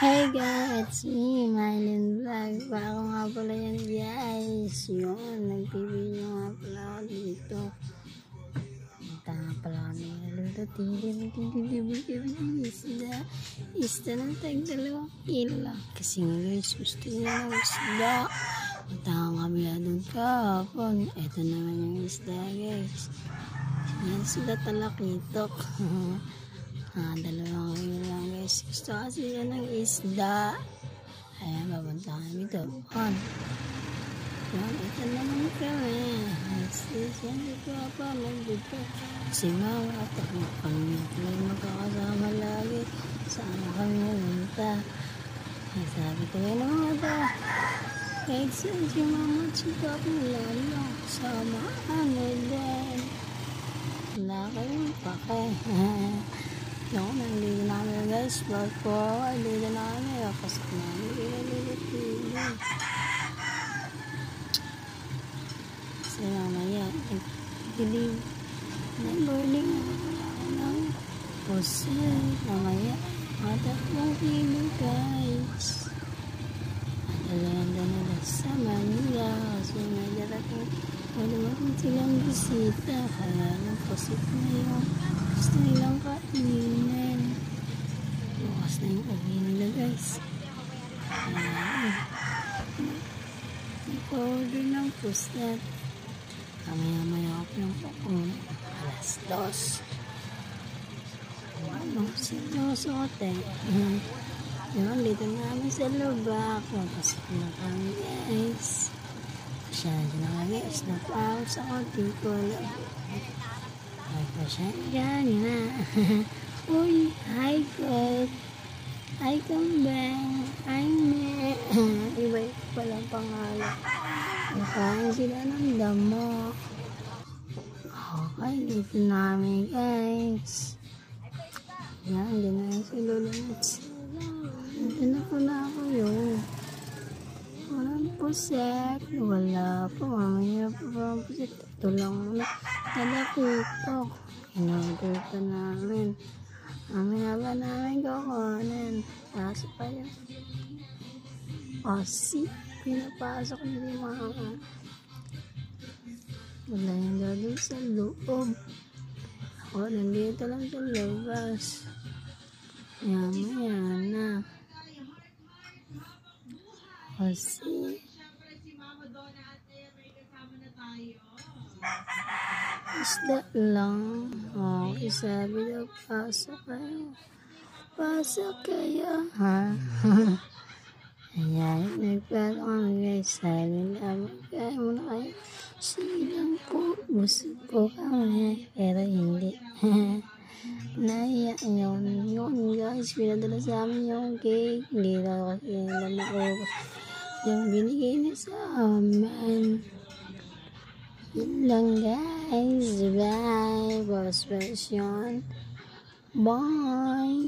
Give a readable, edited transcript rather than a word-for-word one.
Hey guys, it's me, Mylin Vlog. Ako nga pala yan guys. Yun, nagpipinyo nga pala ako dito. Punta nga pala kami naluto. Isda ng tag-2 kilo lang. Kasi nga guys, gusto niya ng isda. Punta nga kami doon kahapon. Ito naman yung isda guys. Yan sila talakitok. 2 kilo lang guys. Gusto kasi yan ng isda. Ayan, babanta kami doon. Yan, ito naman kami. Yan, ito pa. Nandito. Si mama at ako kami magkakasama lagi. Saan kami nalunta. Sabi ko yun mga ito. Kahit saan si mama at si papa lalo. Samaan din. Wala kayong pakay. Yung nandito na kami guys, vlog ko, dito na kami, pasok na kami, pinalilipili. Kasi mamaya, nagpiling, nag-boarding ako pala ako ng pusin. Mamaya, 3 kilo guys. Adalanda nila sa Manila, kasi may darating, wala naman silang bisita, kaya yung pusit na yung gusto nilang kainin. Bukas na yung uwi nila guys. Ayan. Nag-order ng pusit. Kamaya-maya ako yung pukong 2:00. Ano? Si Losote. Yun, dito namin sa lubak. Mapasok na kami guys. Masyado na guys. Napaos ako. Di ko alam. Ay pa siya dyan na. Uy, hi God. Hi Kambeng. Hi Me. Iba-iba palang pangalan. Nakain sila ng damo. Okay, dito namin guys. Yan, din na yung si Lulunits. Dito na pala ako yun. Walang puset. Wala po. Mamaya pa parang puset. Ito lang muna. Talakitok. In-order pa namin. Mamaya ba namin kukunin. Pasok pa yun. Kasi pinapasok na yung mga wala yung gagawin sa loob. Ako nandito lang sa labas. Mamaya na. Kasi isda lang. Okay, sabi daw, pasok kayo. Pasok kayo, ha? Ayan, nagpasok kami guys. Sabi naman, kaya muna kayo. Silang po, busog po kami. Pero hindi. Naiyak yun guys. Pinadala sa amin yung cake. Hindi na kasi nila maubos. Yung binigay niya sa amin. Yun lang guys. Bye. Boss version. Bye.